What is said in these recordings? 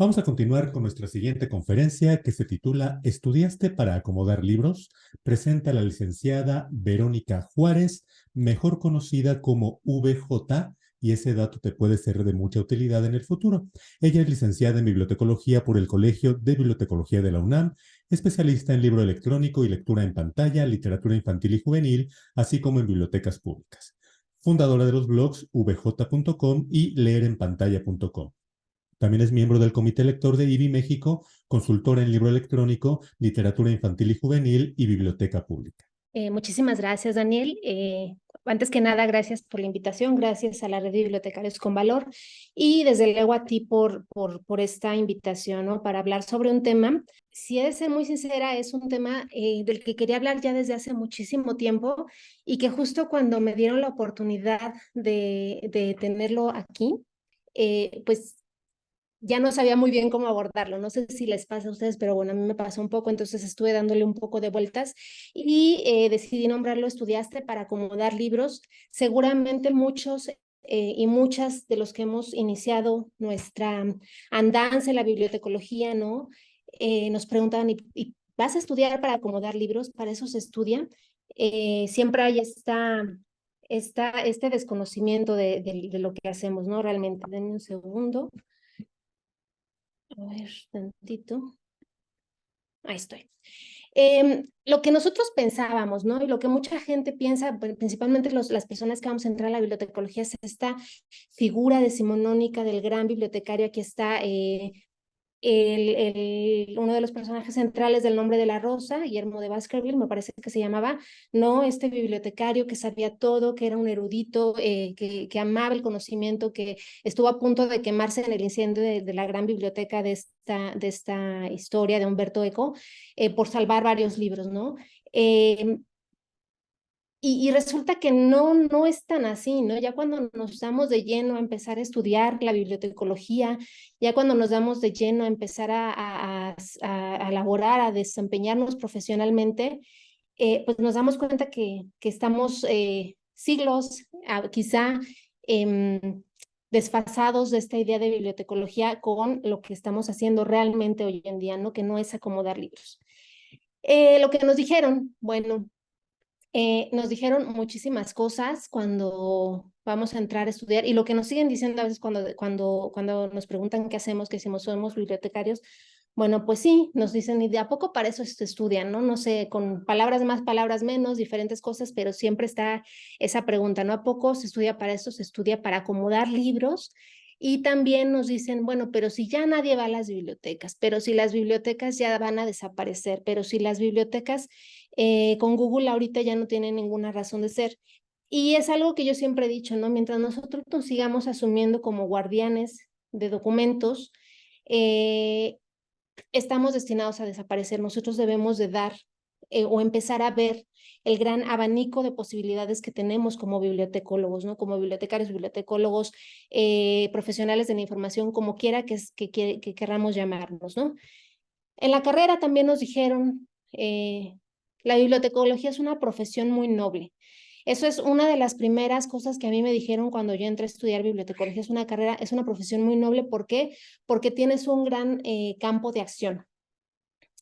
Vamos a continuar con nuestra siguiente conferencia que se titula ¿Estudiaste para acomodar libros? Presenta la licenciada Verónica Juárez, mejor conocida como VJ, y ese dato te puede ser de mucha utilidad en el futuro. Ella es licenciada en bibliotecología por el Colegio de Bibliotecología de la UNAM, especialista en libro electrónico y lectura en pantalla, literatura infantil y juvenil, así como en bibliotecas públicas. Fundadora de los blogs vj.com y leerenpantalla.com. También es miembro del Comité Lector de IBI México, consultora en libro electrónico, literatura infantil y juvenil y biblioteca pública. Muchísimas gracias, Daniel. Antes que nada, gracias por la invitación, gracias a la Red de Bibliotecarios con Valor y desde luego a ti por esta invitación, ¿no? Para hablar sobre un tema. Si he de ser muy sincera, es un tema del que quería hablar ya desde hace muchísimo tiempo y que justo cuando me dieron la oportunidad de tenerlo aquí, pues ya no sabía muy bien cómo abordarlo. No sé si les pasa a ustedes, pero bueno, a mí me pasó un poco, entonces estuve dándole un poco de vueltas y decidí nombrarlo Estudiaste para acomodar libros. Seguramente muchos y muchas de los que hemos iniciado nuestra andanza en la bibliotecología, ¿no? Nos preguntaban, ¿y vas a estudiar para acomodar libros? ¿Para eso se estudia? Siempre hay este desconocimiento de lo que hacemos, ¿no? Realmente, denme un segundo. A ver, tantito. Ahí estoy. Lo que nosotros pensábamos, ¿no? Y lo que mucha gente piensa, principalmente las personas que vamos a entrar a la bibliotecología, es esta figura decimonónica del gran bibliotecario. Aquí está uno de los personajes centrales del Nombre de la Rosa, Guillermo de Baskerville, me parece que se llamaba, ¿no? Este bibliotecario que sabía todo, que era un erudito, que amaba el conocimiento, que estuvo a punto de quemarse en el incendio de la gran biblioteca de esta historia de Humberto Eco, por salvar varios libros, ¿no? Eh, y resulta que no es tan así, ¿no? Ya cuando nos damos de lleno a empezar a estudiar la bibliotecología, ya cuando nos damos de lleno a empezar a elaborar, a desempeñarnos profesionalmente, pues nos damos cuenta que estamos siglos, quizá desfasados de esta idea de bibliotecología con lo que estamos haciendo realmente hoy en día, ¿no? Que no es acomodar libros. Lo que nos dijeron, bueno, nos dijeron muchísimas cosas cuando vamos a entrar a estudiar y lo que nos siguen diciendo a veces cuando nos preguntan qué hacemos, que decimos somos bibliotecarios, bueno, pues sí, nos dicen, y de a poco para eso se estudian, ¿no? No sé, con palabras más, palabras menos, diferentes cosas, pero siempre está esa pregunta, ¿no? ¿A poco se estudia para eso? Se estudia para acomodar libros. Y también nos dicen, bueno, pero si ya nadie va a las bibliotecas, pero si las bibliotecas ya van a desaparecer, pero si las bibliotecas con Google ahorita ya no tiene ninguna razón de ser. Y es algo que yo siempre he dicho, ¿no? Mientras nosotros nos sigamos asumiendo como guardianes de documentos, eh, estamos destinados a desaparecer. Nosotros debemos de dar o empezar a ver el gran abanico de posibilidades que tenemos como bibliotecólogos, ¿no? Como bibliotecarios, bibliotecólogos, profesionales de la información, como quiera que queramos llamarnos, ¿no? En la carrera también nos dijeron, la bibliotecología es una profesión muy noble. Eso es una de las primeras cosas que a mí me dijeron cuando yo entré a estudiar bibliotecología. Es una carrera, es una profesión muy noble. ¿Por qué? Porque tienes un gran campo de acción,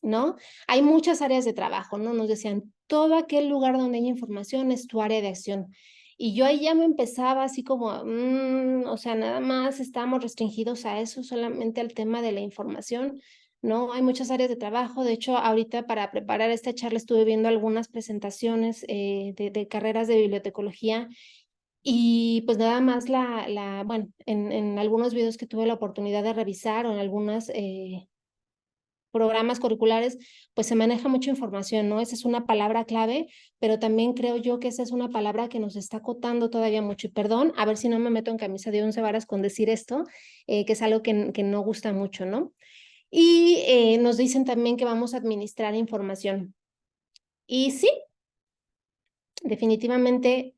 ¿no? Hay muchas áreas de trabajo, ¿no? Nos decían, todo aquel lugar donde hay información es tu área de acción. Y yo ahí ya me empezaba así como, o sea, nada más estamos restringidos a eso, solamente al tema de la información, ¿no? Hay muchas áreas de trabajo. De hecho, ahorita para preparar esta charla estuve viendo algunas presentaciones de carreras de bibliotecología y pues nada más bueno, en algunos videos que tuve la oportunidad de revisar o en algunas programas curriculares, pues se maneja mucha información, ¿no? Esa es una palabra clave, pero también creo yo que esa es una palabra que nos está acotando todavía mucho. Y perdón, a ver si no me meto en camisa de 11 varas con decir esto, que es algo que no gusta mucho, ¿no? Y nos dicen también que vamos a administrar información. Y sí, definitivamente,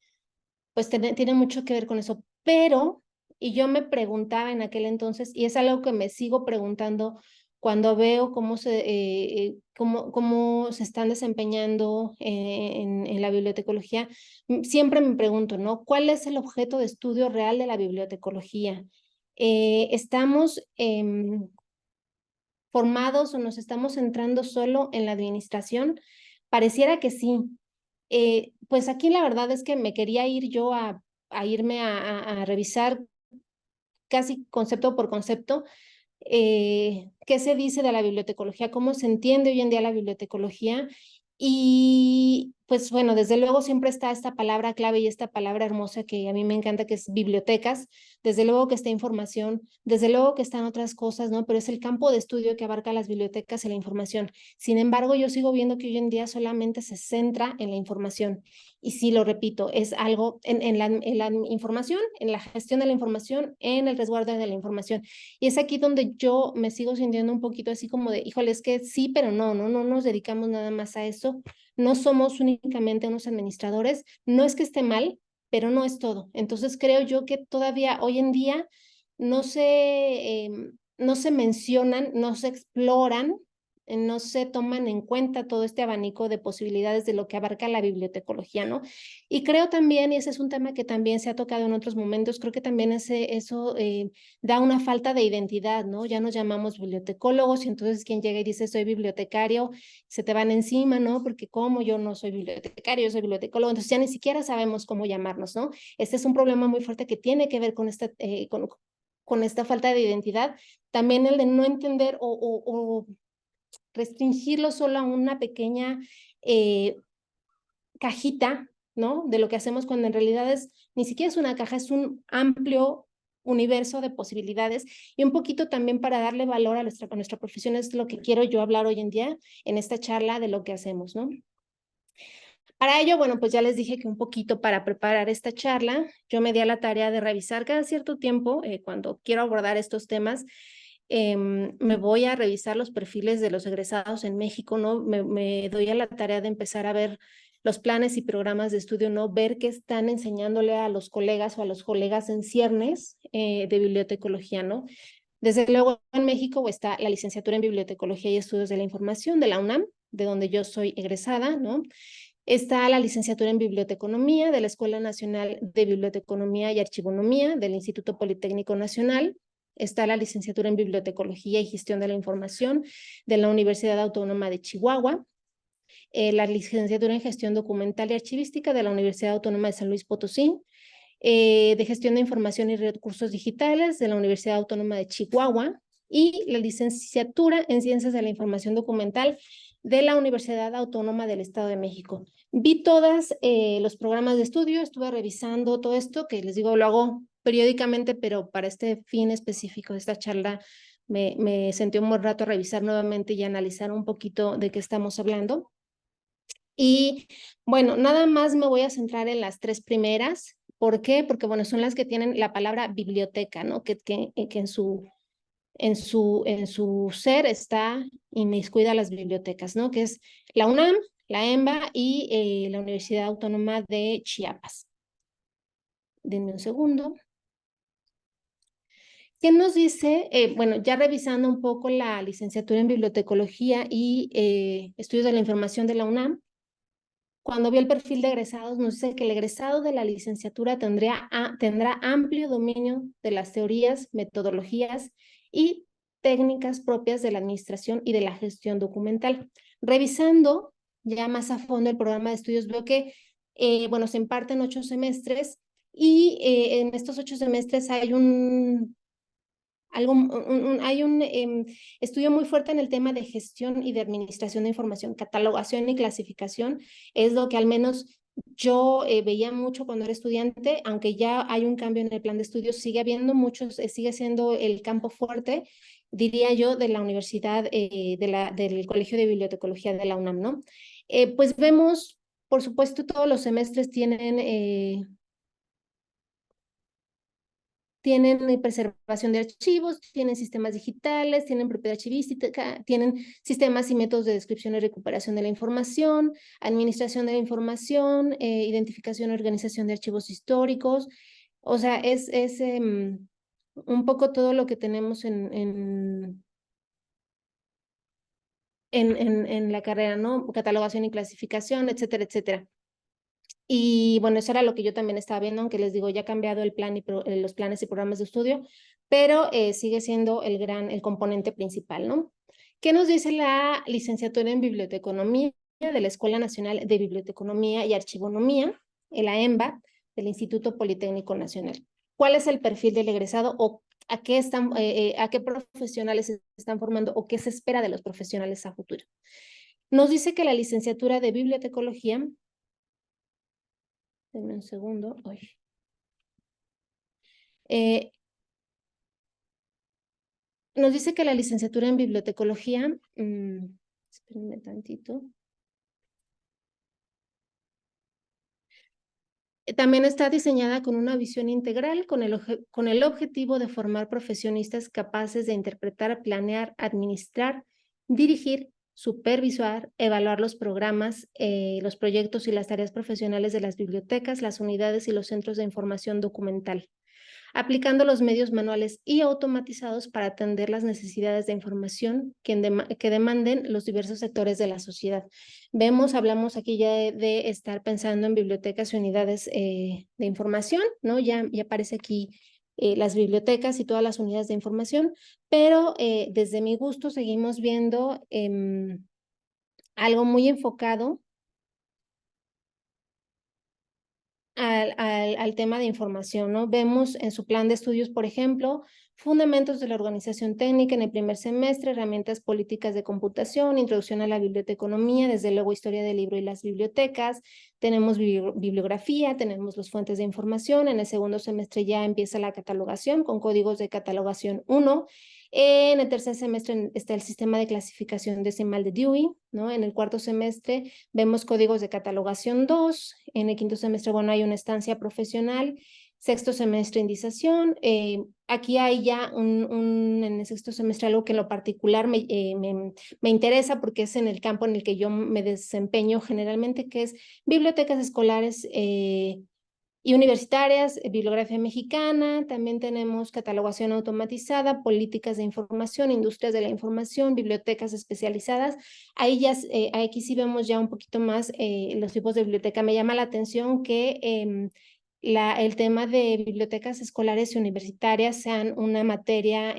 pues tiene mucho que ver con eso, pero, y yo me preguntaba en aquel entonces, y es algo que me sigo preguntando cuando veo cómo se están desempeñando en la bibliotecología, siempre me pregunto, ¿no? ¿Cuál es el objeto de estudio real de la bibliotecología? Estamos formados o nos estamos centrando solo en la administración? Pareciera que sí. Pues aquí la verdad es que me quería ir yo a irme a revisar casi concepto por concepto qué se dice de la bibliotecología, cómo se entiende hoy en día la bibliotecología. Y pues bueno, desde luego siempre está esta palabra clave y esta palabra hermosa que a mí me encanta, que es bibliotecas. Desde luego que está información, desde luego que están otras cosas, ¿no? Pero es el campo de estudio que abarca las bibliotecas y la información. Sin embargo, yo sigo viendo que hoy en día solamente se centra en la información. Y sí, lo repito, es algo en la información, en la gestión de la información, en el resguardo de la información. Y es aquí donde yo me sigo sintiendo un poquito así como de, híjole, es que sí, pero no nos dedicamos nada más a eso. No somos únicamente unos administradores. No es que esté mal, pero no es todo. Entonces creo yo que todavía hoy en día no no se mencionan, no se exploran, no se toman en cuenta todo este abanico de posibilidades de lo que abarca la bibliotecología, ¿no? Y creo también, y ese es un tema que también se ha tocado en otros momentos, creo que también eso da una falta de identidad, ¿no? Ya nos llamamos bibliotecólogos y entonces quien llega y dice soy bibliotecario, se te van encima, ¿no? Porque como yo no soy bibliotecario, yo soy bibliotecólogo, entonces ya ni siquiera sabemos cómo llamarnos, ¿no? Este es un problema muy fuerte que tiene que ver con con esta falta de identidad. También el de no entender o restringirlo solo a una pequeña cajita, ¿no? De lo que hacemos cuando en realidad ni siquiera es una caja, es un amplio universo de posibilidades y un poquito también para darle valor a nuestra profesión es lo que quiero yo hablar hoy en día en esta charla de lo que hacemos, ¿no? Para ello, bueno, pues ya les dije que un poquito para preparar esta charla, yo me di a la tarea de revisar cada cierto tiempo, cuando quiero abordar estos temas, me voy a revisar los perfiles de los egresados en México, ¿no? Me doy a la tarea de empezar a ver los planes y programas de estudio, ¿no? Ver qué están enseñándole a los colegas o a los colegas en ciernes de bibliotecología, ¿no? Desde luego en México está la licenciatura en Bibliotecología y Estudios de la Información de la UNAM, de donde yo soy egresada, ¿no? Está la licenciatura en Biblioteconomía de la Escuela Nacional de Biblioteconomía y Archivonomía del Instituto Politécnico Nacional. Está la licenciatura en Bibliotecología y Gestión de la Información de la Universidad Autónoma de Chihuahua. La licenciatura en Gestión Documental y Archivística de la Universidad Autónoma de San Luis Potosí. De Gestión de Información y Recursos Digitales de la Universidad Autónoma de Chihuahua. Y la licenciatura en Ciencias de la Información Documental de la Universidad Autónoma del Estado de México. Vi todos los programas de estudio, estuve revisando todo esto, que les digo, lo hago periódicamente, pero para este fin específico de esta charla me senté un buen rato a revisar nuevamente y analizar un poquito de qué estamos hablando. Y bueno, nada más me voy a centrar en las tres primeras. ¿Por qué? Porque bueno, son las que tienen la palabra biblioteca, ¿no? Que en su ser está inmiscuida las bibliotecas, ¿no? Que es la UNAM, la EMBA y la Universidad Autónoma de Chiapas. Denme un segundo. ¿Qué nos dice? Bueno, ya revisando un poco la licenciatura en Bibliotecología y Estudios de la Información de la UNAM, cuando vio el perfil de egresados, nos dice que el egresado de la licenciatura tendrá amplio dominio de las teorías, metodologías y técnicas propias de la administración y de la gestión documental. Revisando ya más a fondo el programa de estudios, veo que, bueno, se imparten 8 semestres y en estos 8 semestres hay hay un estudio muy fuerte en el tema de gestión y de administración de información, catalogación y clasificación, es lo que al menos yo veía mucho cuando era estudiante, aunque ya hay un cambio en el plan de estudios, sigue habiendo muchos, sigue siendo el campo fuerte, diría yo, de la universidad, del Colegio de Bibliotecología de la UNAM, ¿no? Pues vemos, por supuesto, todos los semestres tienen preservación de archivos, tienen sistemas digitales, tienen propiedad archivística, tienen sistemas y métodos de descripción y recuperación de la información, administración de la información, identificación y organización de archivos históricos. O sea, es un poco todo lo que tenemos en la carrera, ¿no? Catalogación y clasificación, etcétera, etcétera. Y bueno, eso era lo que yo también estaba viendo, aunque les digo, ya ha cambiado el plan y los planes y programas de estudio, pero sigue siendo el componente principal, ¿no? ¿Qué nos dice la licenciatura en biblioteconomía de la Escuela Nacional de Biblioteconomía y Archivonomía, la EMBA, del Instituto Politécnico Nacional? ¿Cuál es el perfil del egresado o a qué profesionales se están formando o qué se espera de los profesionales a futuro? Nos dice que la licenciatura de bibliotecología, denme un segundo, nos dice que la licenciatura en bibliotecología, espérenme tantito, también está diseñada con una visión integral, con el objetivo de formar profesionistas capaces de interpretar, planear, administrar, dirigir, supervisar, evaluar los programas, los proyectos y las tareas profesionales de las bibliotecas, las unidades y los centros de información documental, aplicando los medios manuales y automatizados para atender las necesidades de información que demanden los diversos sectores de la sociedad. Hablamos aquí ya de estar pensando en bibliotecas y unidades de información, ¿no? Ya aparece aquí las bibliotecas y todas las unidades de información, pero desde mi gusto seguimos viendo algo muy enfocado al tema de información, ¿no? Vemos en su plan de estudios, por ejemplo, fundamentos de la organización técnica en el primer semestre, herramientas políticas de computación, introducción a la biblioteconomía, desde luego historia del libro y las bibliotecas, tenemos bibliografía, tenemos las fuentes de información, en el segundo semestre ya empieza la catalogación con códigos de catalogación 1, en el tercer semestre está el sistema de clasificación decimal de Dewey, ¿no? En el cuarto semestre vemos códigos de catalogación 2, en el quinto semestre, bueno, hay una estancia profesional, sexto semestre indización, aquí hay ya en el sexto semestre algo que en lo particular me interesa porque es en el campo en el que yo me desempeño generalmente, que es bibliotecas escolares y universitarias, bibliografía mexicana, también tenemos catalogación automatizada, políticas de información, industrias de la información, bibliotecas especializadas. Ahí ya, aquí sí vemos ya un poquito más los tipos de biblioteca. Me llama la atención que el tema de bibliotecas escolares y universitarias sean una materia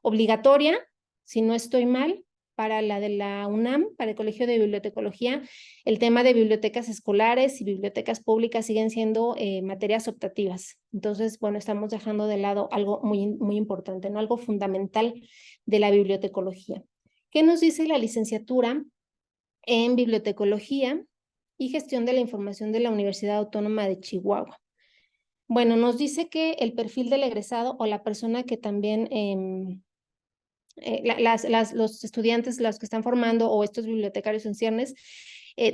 obligatoria, si no estoy mal, para la de la UNAM, para el Colegio de Bibliotecología. El tema de bibliotecas escolares y bibliotecas públicas siguen siendo materias optativas. Entonces, bueno, estamos dejando de lado algo muy importante, ¿no? Algo fundamental de la bibliotecología. ¿Qué nos dice la licenciatura en bibliotecología y gestión de la información de la Universidad Autónoma de Chihuahua? Bueno, nos dice que el perfil del egresado o la persona que también los estudiantes, los que están formando o estos bibliotecarios en ciernes,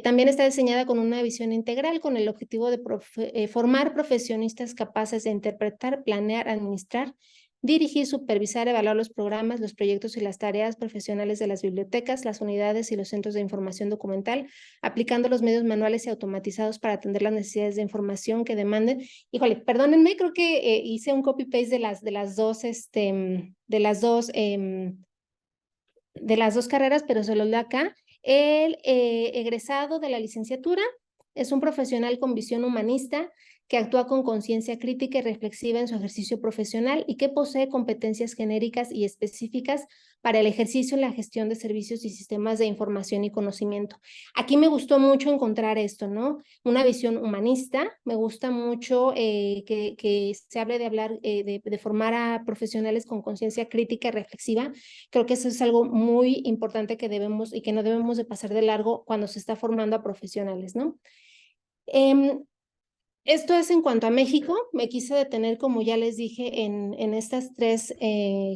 también está diseñada con una visión integral con el objetivo de formar profesionistas capaces de interpretar, planear, administrar, dirigir, supervisar, evaluar los programas, los proyectos y las tareas profesionales de las bibliotecas, las unidades y los centros de información documental, aplicando los medios manuales y automatizados para atender las necesidades de información que demanden. Híjole, perdónenme, creo que hice un copy-paste de las dos carreras, pero se los leo acá. El egresado de la licenciatura es un profesional con visión humanista que actúa con conciencia crítica y reflexiva en su ejercicio profesional y que posee competencias genéricas y específicas para el ejercicio en la gestión de servicios y sistemas de información y conocimiento. Aquí me gustó mucho encontrar esto, ¿no? Una visión humanista, me gusta mucho que se hable de hablar, de formar a profesionales con conciencia crítica y reflexiva. Creo que eso es algo muy importante que debemos y que no debemos de pasar de largo cuando se está formando a profesionales, ¿no? Esto es en cuanto a México. Me quise detener, como ya les dije, en estas tres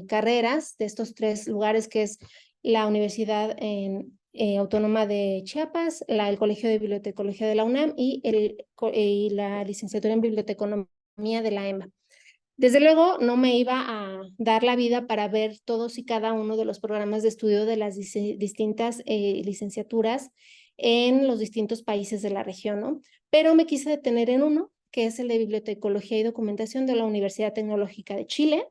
carreras, de estos tres lugares, que es la Universidad Autónoma de Chiapas, el Colegio de Bibliotecología de la UNAM y la licenciatura en Biblioteconomía de la EMBA. Desde luego, no me iba a dar la vida para ver todos y cada uno de los programas de estudio de las distintas licenciaturas en los distintos países de la región, ¿no? Pero me quise detener en uno, que es el de Bibliotecología y Documentación de la Universidad Tecnológica de Chile.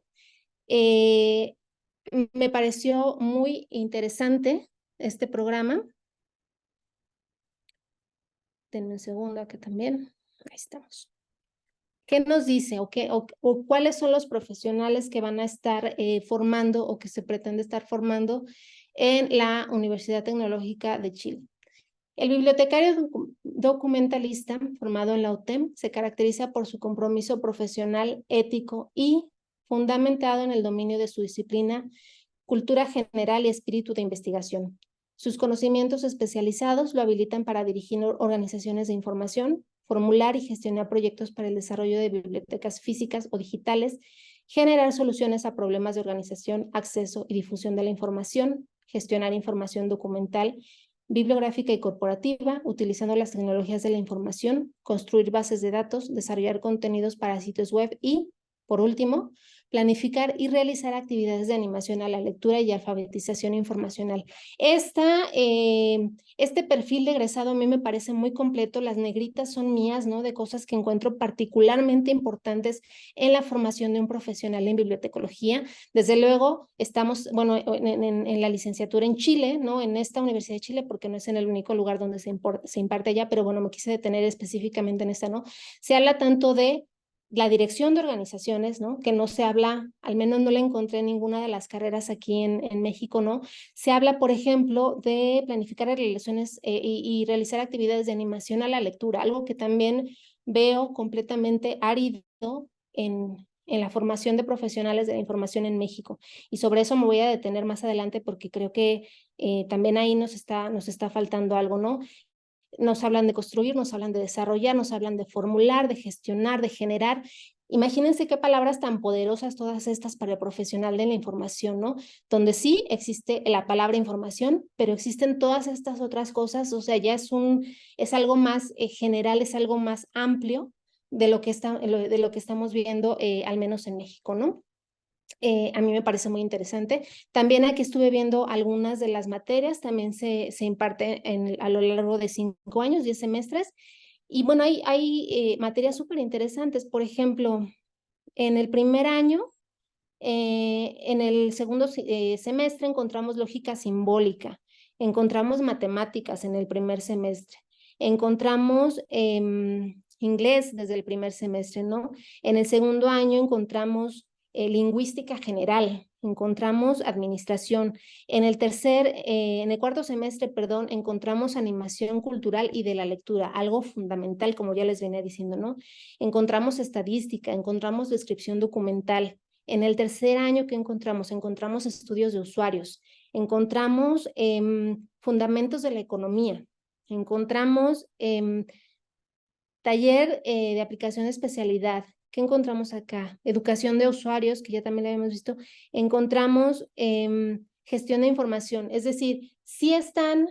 Me pareció muy interesante este programa. Denme un segundo acá también. Ahí estamos. ¿Qué nos dice o cuáles son los profesionales que van a estar formando o que se pretende estar formando en la Universidad Tecnológica de Chile. El bibliotecario documentalista formado en la UTEM se caracteriza por su compromiso profesional, ético y fundamentado en el dominio de su disciplina, cultura general y espíritu de investigación. Sus conocimientos especializados lo habilitan para dirigir organizaciones de información, formular y gestionar proyectos para el desarrollo de bibliotecas físicas o digitales, generar soluciones a problemas de organización, acceso y difusión de la información, gestionar información documental, bibliográfica y corporativa, utilizando las tecnologías de la información, construir bases de datos, desarrollar contenidos para sitios web y, por último, planificar y realizar actividades de animación a la lectura y alfabetización informacional. Este perfil de egresado a mí me parece muy completo. Las negritas son mías, ¿no? De cosas que encuentro particularmente importantes en la formación de un profesional en bibliotecología. Desde luego, estamos, bueno, en la licenciatura en Chile, ¿no? En esta Universidad de Chile, porque no es en el único lugar donde se imparte allá, pero bueno, me quise detener específicamente en esta, ¿no? Se habla tanto de la dirección de organizaciones, ¿no? Que no se habla, al menos no la encontré en ninguna de las carreras aquí en México, ¿no? Se habla, por ejemplo, de planificar relaciones y realizar actividades de animación a la lectura, algo que también veo completamente árido en la formación de profesionales de la información en México. Y sobre eso me voy a detener más adelante porque creo que también ahí nos está faltando algo, ¿no? Nos hablan de construir, nos hablan de desarrollar, nos hablan de formular, de gestionar, de generar. Imagínense qué palabras tan poderosas todas estas para el profesional de la información, ¿no? Donde sí existe la palabra información, pero existen todas estas otras cosas, o sea, ya es algo más general, es algo más amplio de lo que estamos viendo, al menos en México, ¿no? A mí me parece muy interesante. También aquí estuve viendo algunas de las materias, también se imparte a lo largo de 5 años, 10 semestres. Y bueno, hay materias súper interesantes. Por ejemplo, en el primer año, en el segundo semestre encontramos lógica simbólica, encontramos matemáticas en el primer semestre, encontramos inglés desde el primer semestre, ¿no? En el segundo año encontramos lingüística general, encontramos administración. En el cuarto semestre, perdón, encontramos animación cultural y de la lectura, algo fundamental, como ya les venía diciendo, ¿no? Encontramos estadística, encontramos descripción documental. En el tercer año, ¿qué encontramos? Encontramos estudios de usuarios, encontramos fundamentos de la economía, encontramos taller de aplicación de especialidad. ¿Qué encontramos acá? Educación de usuarios, que ya también lo habíamos visto. Encontramos gestión de información, es decir, sí están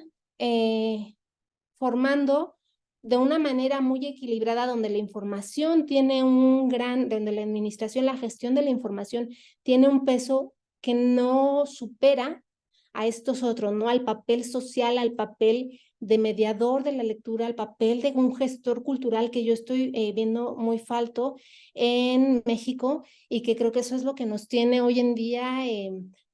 formando de una manera muy equilibrada, donde la información tiene donde la administración, la gestión de la información tiene un peso que no supera a estos otros, ¿no? Al papel social, al papel de mediador de la lectura, al papel de un gestor cultural que yo estoy viendo muy falto en México, y que creo que eso es lo que nos tiene hoy en día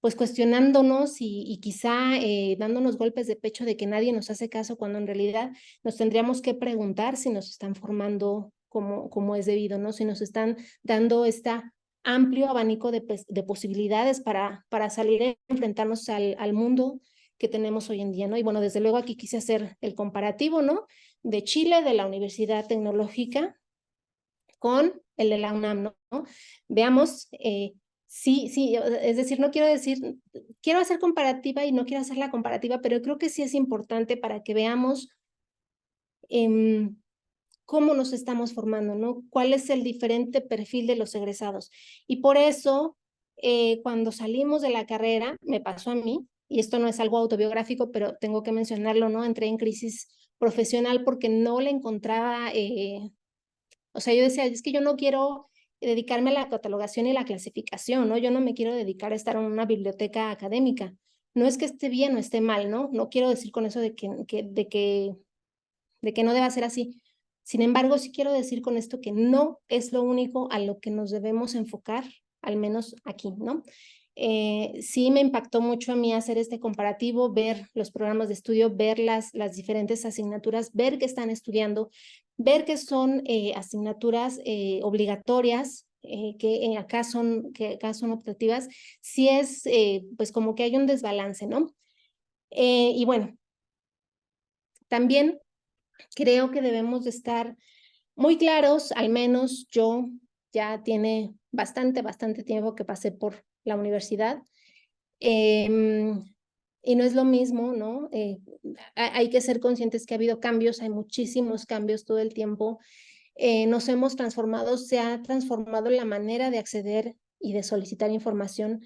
pues cuestionándonos y quizá dándonos golpes de pecho de que nadie nos hace caso, cuando en realidad nos tendríamos que preguntar si nos están formando como es debido, ¿no? Si nos están dando esta amplio abanico de posibilidades para salir a enfrentarnos al mundo que tenemos hoy en día, ¿no? Y bueno, desde luego aquí quise hacer el comparativo, ¿no? De Chile, de la Universidad Tecnológica, con el de la UNAM, ¿no? Veamos, sí, es decir, quiero hacer comparativa y no quiero hacer la comparativa, pero creo que sí es importante para que veamos cómo nos estamos formando, ¿no? ¿Cuál es el diferente perfil de los egresados? Y por eso, cuando salimos de la carrera, me pasó a mí, y esto no es algo autobiográfico, pero tengo que mencionarlo, ¿no? Entré en crisis profesional porque no le encontraba, o sea, yo decía, es que yo no quiero dedicarme a la catalogación y la clasificación, ¿no? Yo no me quiero dedicar a estar en una biblioteca académica. No es que esté bien o esté mal, ¿no? No quiero decir con eso de que no deba ser así. Sin embargo, sí quiero decir con esto que no es lo único a lo que nos debemos enfocar, al menos aquí, ¿no? Sí me impactó mucho a mí hacer este comparativo, ver los programas de estudio, ver las diferentes asignaturas, ver que están estudiando, ver que son asignaturas obligatorias, que acá son optativas. Sí es pues como que hay un desbalance, ¿no? Y bueno, también creo que debemos de estar muy claros, al menos yo ya tiene bastante tiempo que pasé por la universidad. Y no es lo mismo, ¿no? Hay que ser conscientes que ha habido cambios, hay muchísimos cambios todo el tiempo. Nos hemos transformado, se ha transformado la manera de acceder y de solicitar información.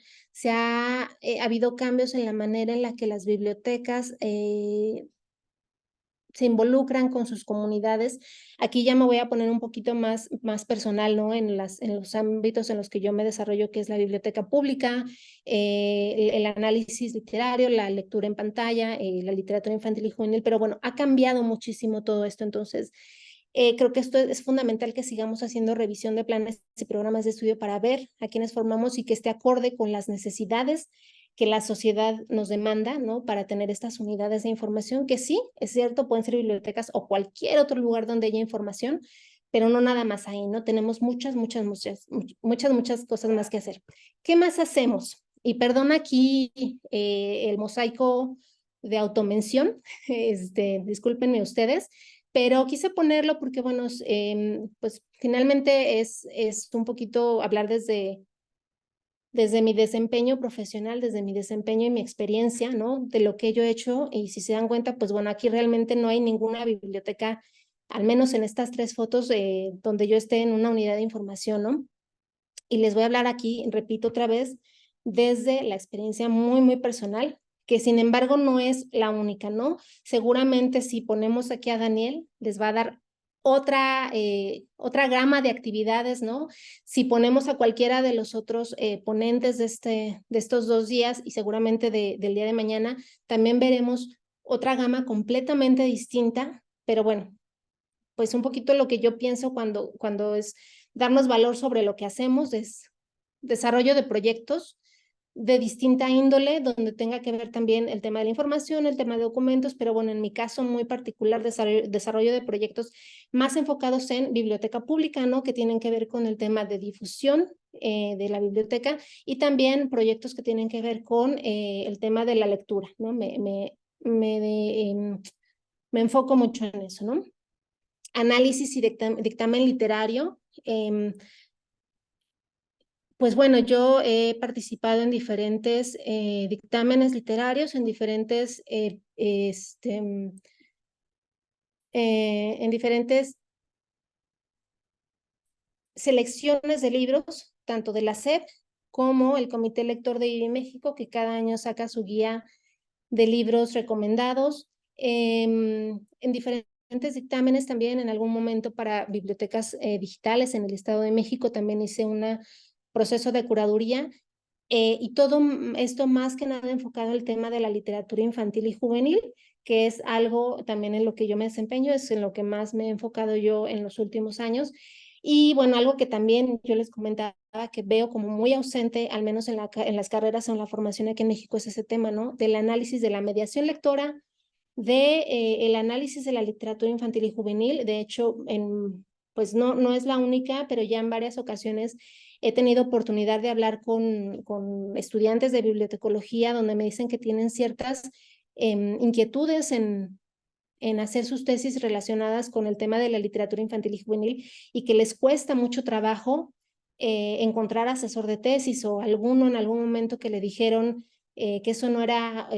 Ha habido cambios en la manera en la que las bibliotecas se involucran con sus comunidades. Aquí ya me voy a poner un poquito más personal, ¿no? En los ámbitos en los que yo me desarrollo, que es la biblioteca pública, el análisis literario, la lectura en pantalla, la literatura infantil y juvenil, pero bueno, ha cambiado muchísimo todo esto, entonces creo que esto es fundamental que sigamos haciendo revisión de planes y programas de estudio para ver a quiénes formamos y que esté acorde con las necesidades que la sociedad nos demanda, ¿no? Para tener estas unidades de información, que sí, es cierto, pueden ser bibliotecas o cualquier otro lugar donde haya información, pero no nada más ahí, ¿no? Tenemos muchas cosas más que hacer. ¿Qué más hacemos? Y perdona aquí el mosaico de automención, discúlpenme ustedes, pero quise ponerlo porque, bueno, pues finalmente es un poquito hablar desde mi desempeño profesional, desde mi desempeño y mi experiencia, ¿no? De lo que yo he hecho, y si se dan cuenta, pues bueno, aquí realmente no hay ninguna biblioteca, al menos en estas 3 fotos, donde yo esté en una unidad de información, ¿no? Y les voy a hablar aquí, repito otra vez, desde la experiencia muy personal, que sin embargo no es la única, ¿no? Seguramente si ponemos aquí a Daniel, les va a dar otra gama de actividades, ¿no? Si ponemos a cualquiera de los otros ponentes de estos 2 días y seguramente del día de mañana, también veremos otra gama completamente distinta, pero bueno, pues un poquito lo que yo pienso cuando es darnos valor sobre lo que hacemos, es desarrollo de proyectos de distinta índole, donde tenga que ver también el tema de la información, el tema de documentos, pero bueno, en mi caso muy particular, desarrollo de proyectos más enfocados en biblioteca pública, ¿no? Que tienen que ver con el tema de difusión de la biblioteca y también proyectos que tienen que ver con el tema de la lectura, ¿no? Me enfoco mucho en eso, ¿no? Análisis y dictamen literario. Pues bueno, yo he participado en diferentes dictámenes literarios, en diferentes selecciones de libros, tanto de la SEP como el Comité Lector de IBI México, que cada año saca su guía de libros recomendados, en diferentes dictámenes también, en algún momento para bibliotecas digitales en el Estado de México, también hice un proceso de curaduría, y todo esto más que nada enfocado al tema de la literatura infantil y juvenil, que es algo también en lo que yo me desempeño, es en lo que más me he enfocado yo en los últimos años. Y bueno, algo que también yo les comentaba que veo como muy ausente, al menos en las carreras o en la formación aquí en México, es ese tema, ¿no? Del análisis de la mediación lectora, el análisis de la literatura infantil y juvenil. De hecho, pues no es la única, pero ya en varias ocasiones he tenido oportunidad de hablar con estudiantes de bibliotecología donde me dicen que tienen ciertas inquietudes en hacer sus tesis relacionadas con el tema de la literatura infantil y juvenil y que les cuesta mucho trabajo encontrar asesor de tesis o alguno en algún momento que le dijeron que eso no era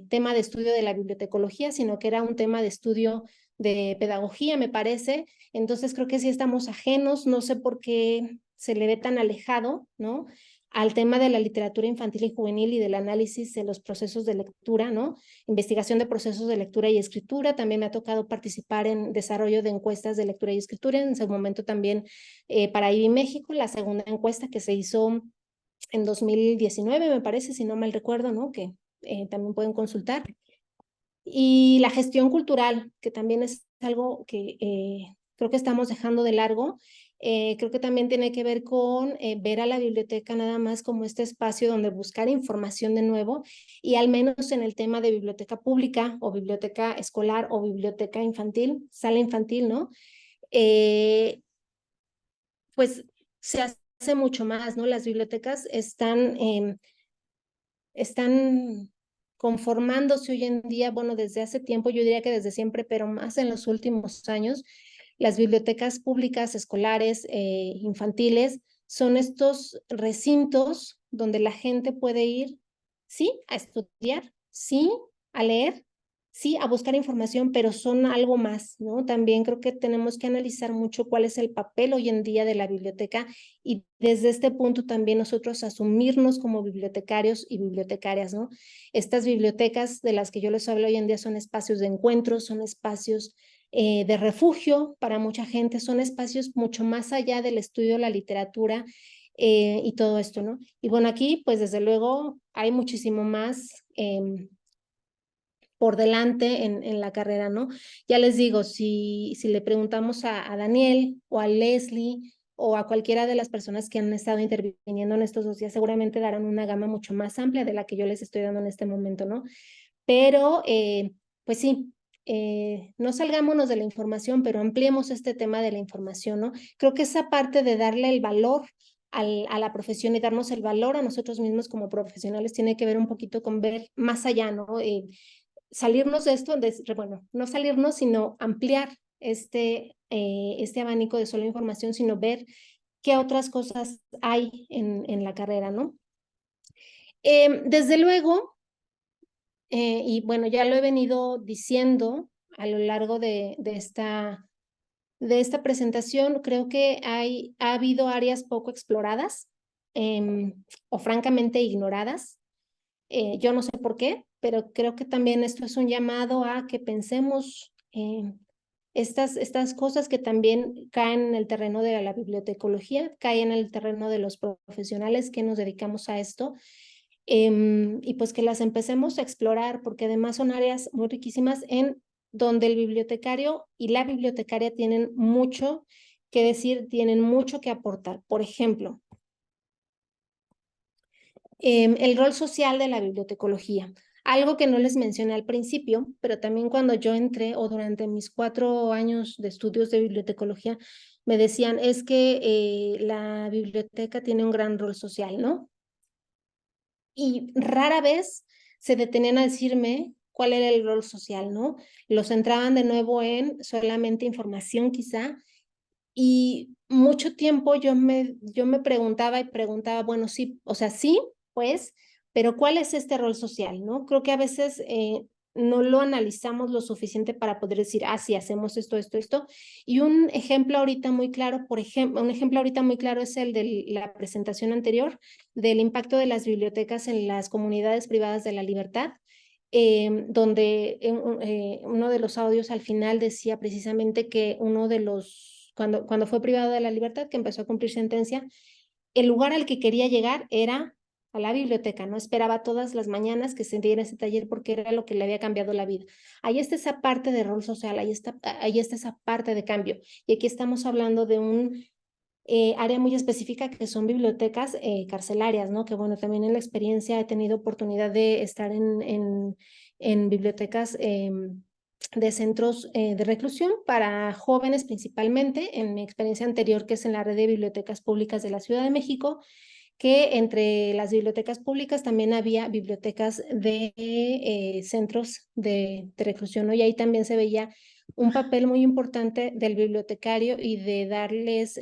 tema de estudio de la bibliotecología, sino que era un tema de estudio de pedagogía, me parece. Entonces creo que sí estamos ajenos, no sé por qué se le ve tan alejado, ¿no? Al tema de la literatura infantil y juvenil y del análisis de los procesos de lectura, ¿no? Investigación de procesos de lectura y escritura. También me ha tocado participar en desarrollo de encuestas de lectura y escritura. En ese momento también para IBI México, la segunda encuesta que se hizo en 2019, me parece, si no mal recuerdo, ¿no? Que también pueden consultar. Y la gestión cultural, que también es algo que creo que estamos dejando de largo. Creo que también tiene que ver con ver a la biblioteca nada más como este espacio donde buscar información de nuevo, y al menos en el tema de biblioteca pública o biblioteca escolar o biblioteca infantil, sala infantil, ¿no? Pues se hace mucho más, ¿no? Las bibliotecas están conformándose hoy en día, bueno, desde hace tiempo, yo diría que desde siempre, pero más en los últimos años, las bibliotecas públicas, escolares, infantiles, son estos recintos donde la gente puede ir, sí, a estudiar, sí, a leer, sí, a buscar información, pero son algo más, ¿no? También creo que tenemos que analizar mucho cuál es el papel hoy en día de la biblioteca y desde este punto también nosotros asumirnos como bibliotecarios y bibliotecarias, ¿no? Estas bibliotecas de las que yo les hablo hoy en día son espacios de encuentro, son espacios de refugio para mucha gente, son espacios mucho más allá del estudio de la literatura y todo esto, ¿no? Y bueno, aquí pues desde luego hay muchísimo más por delante en la carrera, ¿no? Ya les digo, si le preguntamos a Daniel o a Leslie o a cualquiera de las personas que han estado interviniendo en estos 2 días, seguramente darán una gama mucho más amplia de la que yo les estoy dando en este momento, ¿no? Pero, pues sí, no salgámonos de la información, pero ampliemos este tema de la información, ¿no? Creo que esa parte de darle el valor a la profesión y darnos el valor a nosotros mismos como profesionales tiene que ver un poquito con ver más allá, ¿no? Salirnos de esto, bueno, no salirnos, sino ampliar este abanico de solo información, sino ver qué otras cosas hay en la carrera, ¿no? Desde luego, y bueno, ya lo he venido diciendo a lo largo de esta presentación, creo que ha habido áreas poco exploradas o francamente ignoradas. Yo no sé por qué, pero creo que también esto es un llamado a que pensemos estas cosas que también caen en el terreno de la bibliotecología, caen en el terreno de los profesionales que nos dedicamos a esto, y pues que las empecemos a explorar, porque además son áreas muy riquísimas en donde el bibliotecario y la bibliotecaria tienen mucho que decir, tienen mucho que aportar. Por ejemplo, el rol social de la bibliotecología. Algo que no les mencioné al principio, pero también cuando yo entré o durante mis 4 años de estudios de bibliotecología, me decían, es que la biblioteca tiene un gran rol social, ¿no? Y rara vez se detenían a decirme cuál era el rol social, ¿no? Los centraban de nuevo en solamente información quizá, y mucho tiempo yo me preguntaba y preguntaba, bueno, sí, o sea, sí, pues, pero ¿cuál es este rol social, no? Creo que a veces no lo analizamos lo suficiente para poder decir, ah, sí, hacemos esto, esto, esto. Y un ejemplo ahorita muy claro, un ejemplo ahorita muy claro es el de la presentación anterior del impacto de las bibliotecas en las comunidades privadas de la libertad. Donde uno de los audios al final decía precisamente que uno de los, cuando fue privado de la libertad, que empezó a cumplir sentencia, el lugar al que quería llegar era a la biblioteca, no esperaba todas las mañanas que se diera ese taller porque era lo que le había cambiado la vida. Ahí está esa parte de rol social, ahí está esa parte de cambio. Y aquí estamos hablando de un área muy específica que son bibliotecas carcelarias, ¿no? Que bueno, también en la experiencia he tenido oportunidad de estar en bibliotecas de centros de reclusión para jóvenes principalmente, en mi experiencia anterior que es en la red de bibliotecas públicas de la Ciudad de México, que entre las bibliotecas públicas también había bibliotecas de centros de reclusión, ¿no? Y ahí también se veía un papel muy importante del bibliotecario y de darles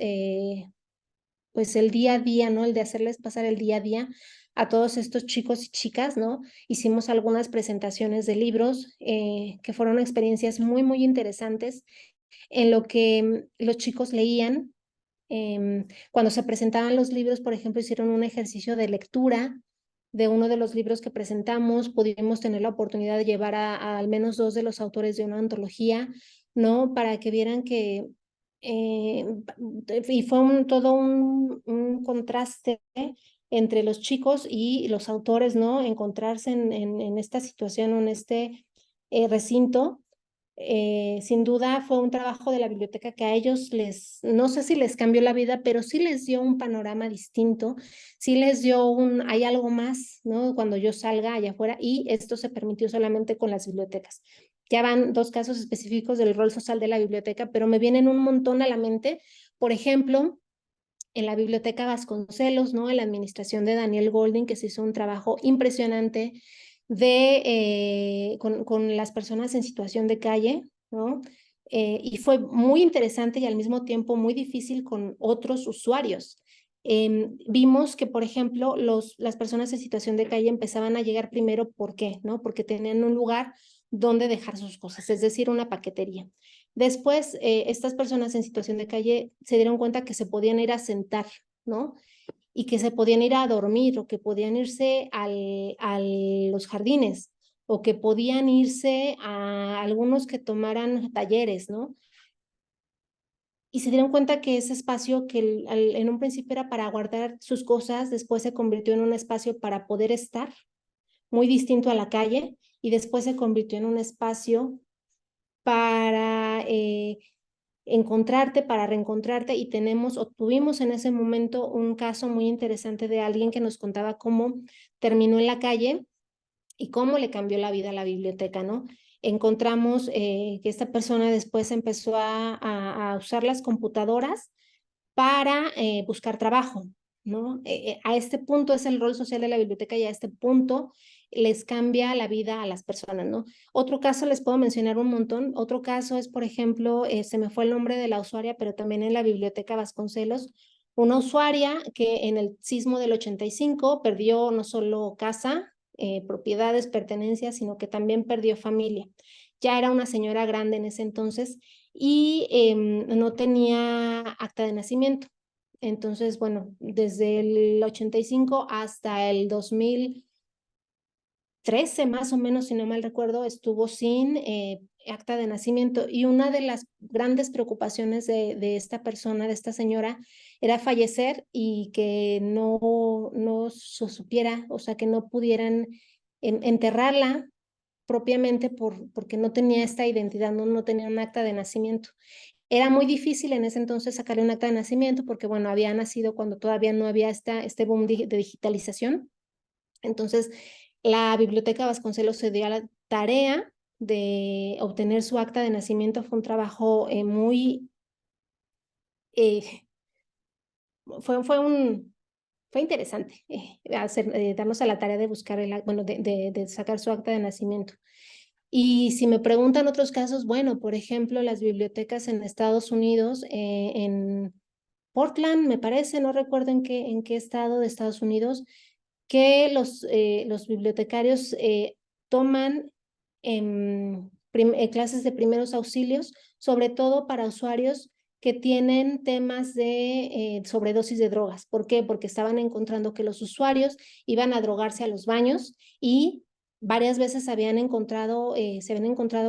pues el día a día, ¿no? El de hacerles pasar el día a día a todos estos chicos y chicas, ¿no? Hicimos algunas presentaciones de libros que fueron experiencias muy, muy interesantes en lo que los chicos leían. Cuando se presentaban los libros, por ejemplo, hicieron un ejercicio de lectura de uno de los libros que presentamos, pudimos tener la oportunidad de llevar a al menos 2 de los autores de una antología, ¿no? Para que vieran que, y fue todo un contraste entre los chicos y los autores, ¿no? Encontrarse en esta situación, en este recinto. Sin duda fue un trabajo de la biblioteca que a ellos no sé si les cambió la vida, pero sí les dio un panorama distinto, sí les dio hay algo más, ¿no? Cuando yo salga allá afuera, y esto se permitió solamente con las bibliotecas. Ya van 2 casos específicos del rol social de la biblioteca, pero me vienen un montón a la mente. Por ejemplo, en la Biblioteca Vasconcelos, ¿no? En la administración de Daniel Golding, que se hizo un trabajo impresionante con las personas en situación de calle, ¿no? Y fue muy interesante y al mismo tiempo muy difícil con otros usuarios. Vimos que, por ejemplo, las personas en situación de calle empezaban a llegar primero, ¿por qué? ¿No? Porque tenían un lugar donde dejar sus cosas, es decir, una paquetería. Después, estas personas en situación de calle se dieron cuenta que se podían ir a sentar, ¿no? Y que se podían ir a dormir o que podían irse a los jardines o que podían irse a algunos que tomaran talleres, ¿no? Y se dieron cuenta que ese espacio que en un principio era para guardar sus cosas, después se convirtió en un espacio para poder estar, muy distinto a la calle, y después se convirtió en un espacio para encontrarte, para reencontrarte, y tuvimos en ese momento un caso muy interesante de alguien que nos contaba cómo terminó en la calle y cómo le cambió la vida a la biblioteca, ¿no? Encontramos que esta persona después empezó a usar las computadoras para buscar trabajo, ¿no? A este punto es el rol social de la biblioteca y a este punto les cambia la vida a las personas, ¿no? Otro caso les puedo mencionar un montón. Otro caso es, por ejemplo, se me fue el nombre de la usuaria, pero también en la biblioteca Vasconcelos, una usuaria que en el sismo del 85 perdió no solo casa, propiedades, pertenencias, sino que también perdió familia. Ya era una señora grande en ese entonces y no tenía acta de nacimiento. Entonces, bueno, desde el 85 hasta el 2013, más o menos, si no mal recuerdo, estuvo sin acta de nacimiento. Y una de las grandes preocupaciones de esta persona, de esta señora, era fallecer y que no se supiera, o sea, que no pudieran enterrarla propiamente porque no tenía esta identidad, no tenía un acta de nacimiento. Era muy difícil en ese entonces sacarle un acta de nacimiento porque, bueno, había nacido cuando todavía no había este boom de digitalización. Entonces, la Biblioteca Vasconcelos se dio a la tarea de obtener su acta de nacimiento. Fue un trabajo eh, fue interesante darnos a la tarea de buscar, bueno, de sacar su acta de nacimiento. Y si me preguntan otros casos, bueno, por ejemplo, las bibliotecas en Estados Unidos, en Portland, me parece, no recuerdo en qué estado de Estados Unidos, que los bibliotecarios toman clases de primeros auxilios, sobre todo para usuarios que tienen temas de sobredosis de drogas. ¿Por qué? Porque estaban encontrando que los usuarios iban a drogarse a los baños y varias veces se habían encontrado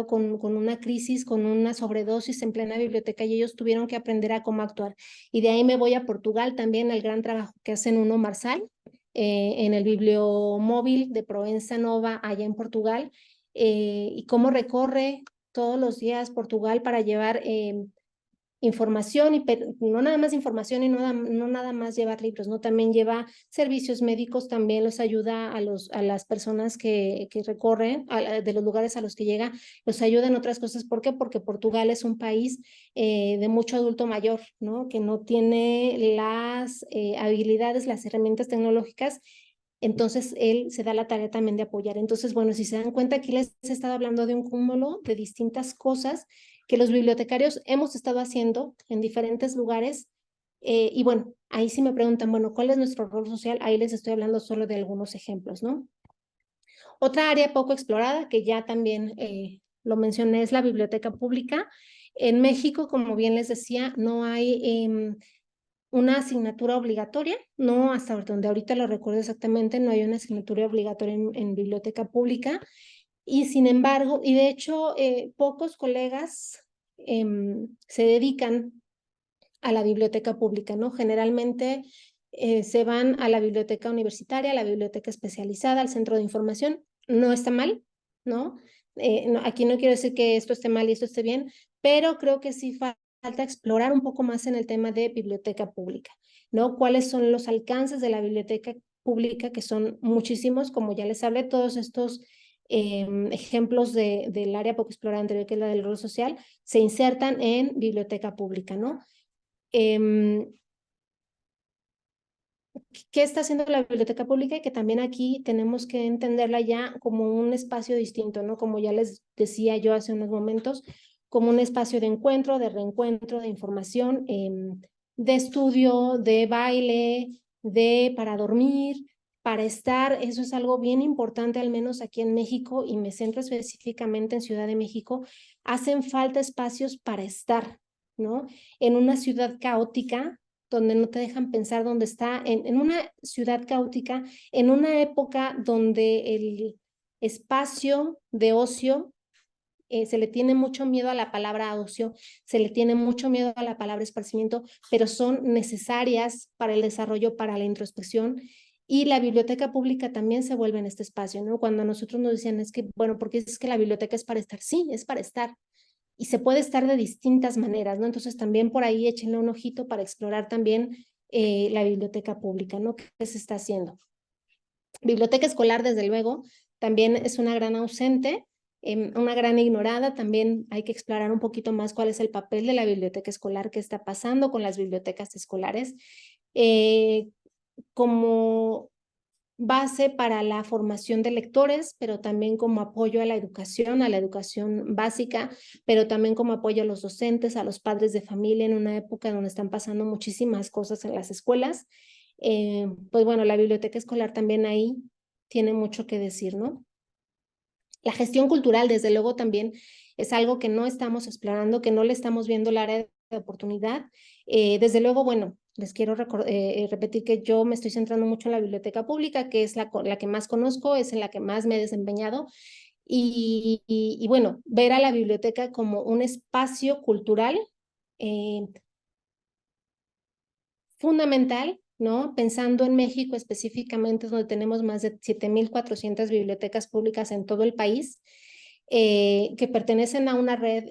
con una crisis, con una sobredosis en plena biblioteca y ellos tuvieron que aprender a cómo actuar. Y de ahí me voy a Portugal también, el gran trabajo que hacen Uno Marsal en el bibliomóvil de Proença Nova allá en Portugal y cómo recorre todos los días Portugal para llevar información y no nada más información y no nada más llevar libros, ¿no? También lleva servicios médicos, también los ayuda a las personas que recorren, de los lugares a los que llega, los ayuda en otras cosas. ¿Por qué? Porque Portugal es un país de mucho adulto mayor, ¿no? Que no tiene las habilidades, las herramientas tecnológicas. Entonces, él se da la tarea también de apoyar. Entonces, bueno, si se dan cuenta, aquí les he estado hablando de un cúmulo de distintas cosas que los bibliotecarios hemos estado haciendo en diferentes lugares. Y bueno, ahí sí me preguntan, bueno, ¿cuál es nuestro rol social? Ahí les estoy hablando solo de algunos ejemplos, ¿no? Otra área poco explorada, que ya también lo mencioné, es la biblioteca pública. En México, como bien les decía, no hay una asignatura obligatoria, no hasta donde ahorita lo recuerdo exactamente, no hay una asignatura obligatoria en biblioteca pública. Y sin embargo, y de hecho, pocos colegas se dedican a la biblioteca pública, ¿no? Generalmente se van a la biblioteca universitaria, a la biblioteca especializada, al centro de información. No está mal, ¿no? Aquí no quiero decir que esto esté mal y esto esté bien, pero creo que sí falta explorar un poco más en el tema de biblioteca pública, ¿no? ¿Cuáles son los alcances de la biblioteca pública, que son muchísimos, como ya les hablé, todos estos ejemplos del área poco explorada anterior, que es la del rol social, se insertan en biblioteca pública, ¿no? ¿qué está haciendo la biblioteca pública? Y que también aquí tenemos que entenderla ya como un espacio distinto, ¿no? Como ya les decía yo hace unos momentos, como un espacio de encuentro, de reencuentro, de información, de estudio, de baile, de para dormir, para estar. Eso es algo bien importante, al menos aquí en México, y me centro específicamente en Ciudad de México. Hacen falta espacios para estar, ¿no? En una ciudad caótica, donde no te dejan pensar dónde está, en una ciudad caótica, en una época donde el espacio de ocio, se le tiene mucho miedo a la palabra ocio, se le tiene mucho miedo a la palabra esparcimiento, pero son necesarias para el desarrollo, para la introspección. Y la biblioteca pública también se vuelve en este espacio, ¿no? Cuando a nosotros nos decían, es que, bueno, ¿por qué es que la biblioteca es para estar? Sí, es para estar, y se puede estar de distintas maneras, ¿no? Entonces también por ahí échenle un ojito para explorar también la biblioteca pública, ¿no? ¿Qué se está haciendo? Biblioteca escolar, desde luego, también es una gran ausente, una gran ignorada. También hay que explorar un poquito más cuál es el papel de la biblioteca escolar, qué está pasando con las bibliotecas escolares, como base para la formación de lectores, pero también como apoyo a la educación básica, pero también como apoyo a los docentes, a los padres de familia en una época donde están pasando muchísimas cosas en las escuelas. Pues bueno, la biblioteca escolar también ahí tiene mucho que decir, ¿no? La gestión cultural, desde luego, también es algo que no estamos explorando, que no le estamos viendo el área de oportunidad. Desde luego, bueno, les quiero repetir que yo me estoy centrando mucho en la biblioteca pública, que es la que más conozco, es en la que más me he desempeñado. Y bueno, ver a la biblioteca como un espacio cultural eh, fundamental, ¿no? Pensando en México específicamente, donde tenemos más de 7,400 bibliotecas públicas en todo el país, que pertenecen a una red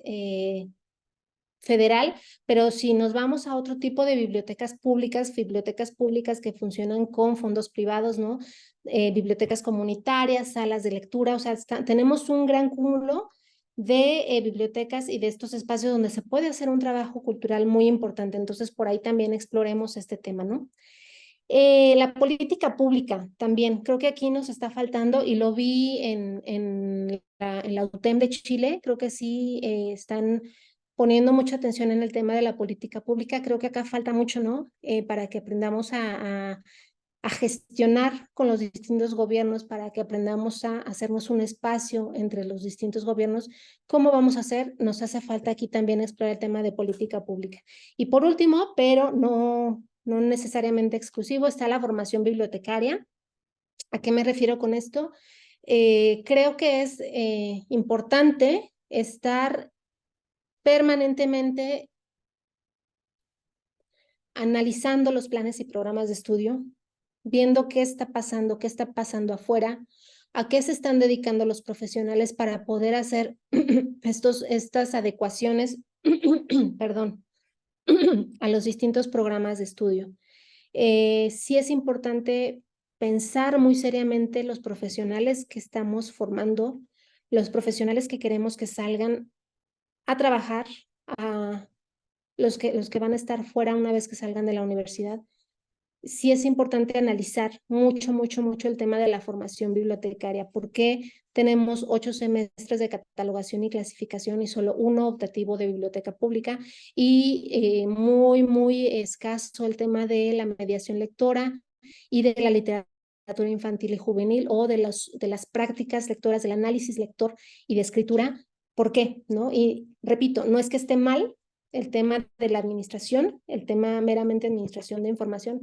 federal, pero si nos vamos a otro tipo de bibliotecas públicas que funcionan con fondos privados, ¿no? Bibliotecas comunitarias, salas de lectura, o sea, tenemos un gran cúmulo de bibliotecas y de estos espacios donde se puede hacer un trabajo cultural muy importante. Entonces, por ahí también exploremos este tema, ¿no? La política pública también, creo que aquí nos está faltando y lo vi en la UTEM de Chile, creo que sí están poniendo mucha atención en el tema de la política pública. Creo que acá falta mucho, ¿no? Para que aprendamos a gestionar con los distintos gobiernos, para que aprendamos a hacernos un espacio entre los distintos gobiernos. ¿Cómo vamos a hacer? Nos hace falta aquí también explorar el tema de política pública. Y por último, pero no necesariamente exclusivo, está la formación bibliotecaria. ¿A qué me refiero con esto? Creo que es importante estar permanentemente analizando los planes y programas de estudio, viendo qué está pasando afuera, a qué se están dedicando los profesionales para poder hacer estas adecuaciones, perdón, a los distintos programas de estudio. Sí es importante pensar muy seriamente los profesionales que estamos formando, los profesionales que queremos que salgan a trabajar, a los que van a estar fuera una vez que salgan de la universidad. Sí es importante analizar mucho el tema de la formación bibliotecaria. ¿Por qué tenemos 8 semestres de catalogación y clasificación y solo uno optativo de biblioteca pública? Y muy escaso el tema de la mediación lectora y de la literatura infantil y juvenil, o de las prácticas lectoras, del análisis lector y de escritura. ¿Por qué? ¿No? Y repito, no es que esté mal el tema de la administración, el tema meramente administración de información,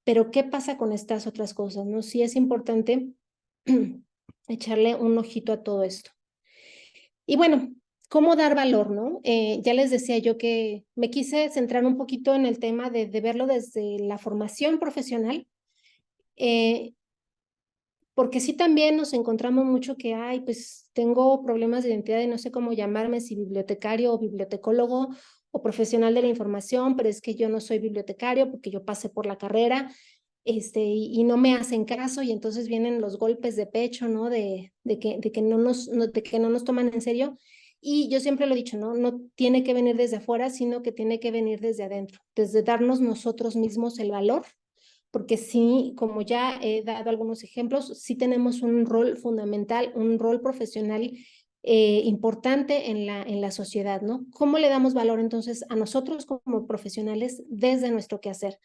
pero ¿qué pasa con estas otras cosas? ¿No? Sí es importante echarle un ojito a todo esto. Y bueno, ¿cómo dar valor, no? Ya les decía yo que me quise centrar un poquito en el tema de verlo desde la formación profesional, porque sí también nos encontramos mucho que, ay, pues tengo problemas de identidad y no sé cómo llamarme, si bibliotecario o bibliotecólogo o profesional de la información, pero es que yo no soy bibliotecario porque yo pasé por la carrera, y no me hacen caso, y entonces vienen los golpes de pecho, ¿no? De que no nos toman en serio. Y yo siempre lo he dicho, ¿no? No tiene que venir desde afuera, sino que tiene que venir desde adentro, desde darnos nosotros mismos el valor porque sí, como ya he dado algunos ejemplos, sí tenemos un rol fundamental, un rol profesional importante en la sociedad, ¿no? ¿Cómo le damos valor entonces a nosotros como profesionales desde nuestro quehacer?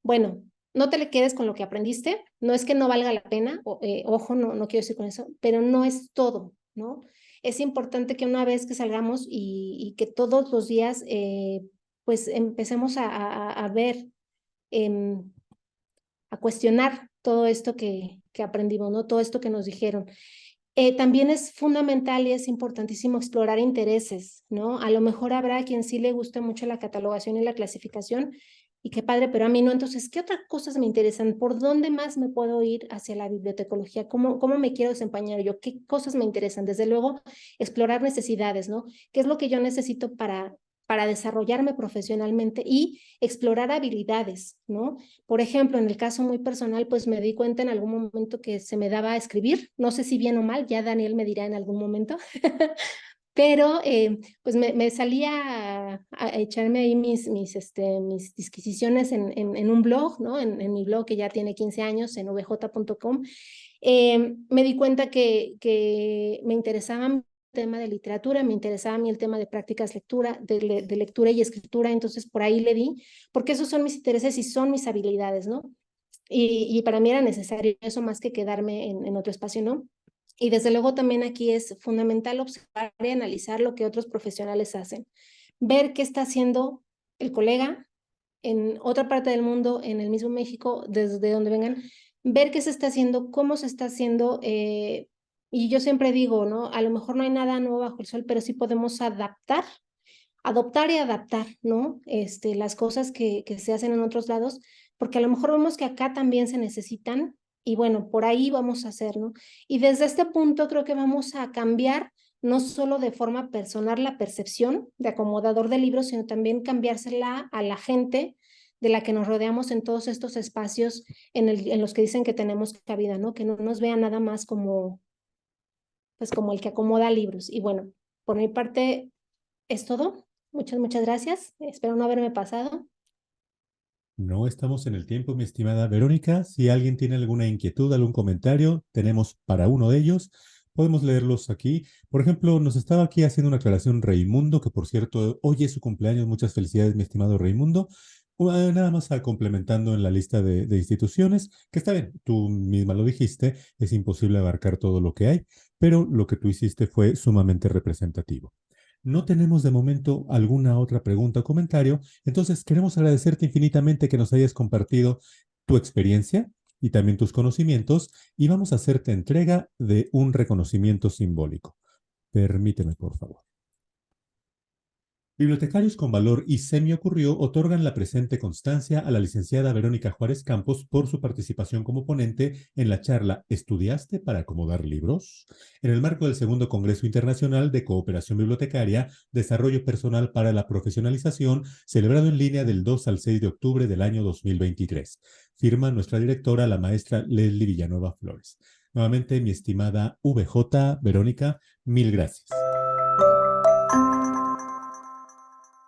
Bueno, no te le quedes con lo que aprendiste, no es que no valga la pena, ojo, no quiero decir con eso, pero no es todo, ¿no? Es importante que una vez que salgamos y que todos los días pues empecemos a ver, em, a cuestionar todo esto que aprendimos, ¿no? Todo esto que nos dijeron. También es fundamental y es importantísimo explorar intereses, ¿no? A lo mejor habrá quien sí le guste mucho la catalogación y la clasificación, y qué padre, pero a mí no. Entonces, ¿qué otras cosas me interesan? ¿Por dónde más me puedo ir hacia la bibliotecología? ¿Cómo me quiero desempeñar yo? ¿Qué cosas me interesan? Desde luego, explorar necesidades, ¿no? ¿Qué es lo que yo necesito para desarrollarme profesionalmente y explorar habilidades, ¿no? Por ejemplo, en el caso muy personal, pues me di cuenta en algún momento que se me daba a escribir, no sé si bien o mal, ya Daniel me dirá en algún momento, pero pues me salía a echarme ahí mis disquisiciones en un blog, ¿no? En mi blog que ya tiene 15 años, en vj.com. Me di cuenta que me interesaba el tema de literatura, me interesaba a mí el tema de prácticas de lectura y escritura, entonces por ahí le di, porque esos son mis intereses y son mis habilidades, ¿no? Y para mí era necesario eso más que quedarme en otro espacio, ¿no? Y desde luego también aquí es fundamental observar y analizar lo que otros profesionales hacen. Ver qué está haciendo el colega en otra parte del mundo, en el mismo México, desde donde vengan, ver qué se está haciendo, cómo se está haciendo. Y yo siempre digo, ¿no? A lo mejor no hay nada nuevo bajo el sol, pero sí podemos adoptar y adaptar, ¿no? Las cosas que se hacen en otros lados, porque a lo mejor vemos que acá también se necesitan y bueno, por ahí vamos a hacer, ¿no? Y desde este punto creo que vamos a cambiar no solo de forma personal la percepción de acomodador de libros, sino también cambiársela a la gente de la que nos rodeamos en todos estos espacios en los que dicen que tenemos cabida, ¿no? Que no nos vean nada más como, pues como el que acomoda libros. Y bueno, por mi parte es todo. Muchas gracias. Espero no haberme pasado. No estamos en el tiempo, mi estimada Verónica. Si alguien tiene alguna inquietud, algún comentario, tenemos para uno de ellos. Podemos leerlos aquí. Por ejemplo, nos estaba aquí haciendo una aclaración Raimundo, que por cierto, hoy es su cumpleaños. Muchas felicidades, mi estimado Raimundo. Nada más complementando en la lista de instituciones, que está bien, tú misma lo dijiste, es imposible abarcar todo lo que hay, pero lo que tú hiciste fue sumamente representativo. No tenemos de momento alguna otra pregunta o comentario, entonces queremos agradecerte infinitamente que nos hayas compartido tu experiencia y también tus conocimientos y vamos a hacerte entrega de un reconocimiento simbólico. Permíteme, por favor. Bibliotecarios con Valor y Se me ocurrió otorgan la presente constancia a la licenciada Verónica Juárez Campos por su participación como ponente en la charla ¿Estudiaste para acomodar libros? En el marco del Segundo Congreso Internacional de Cooperación Bibliotecaria, Desarrollo Personal para la Profesionalización, celebrado en línea del 2 al 6 de octubre del año 2023. Firma nuestra directora, la maestra Leslie Villanueva Flores. Nuevamente, mi estimada VJ, Verónica, mil gracias.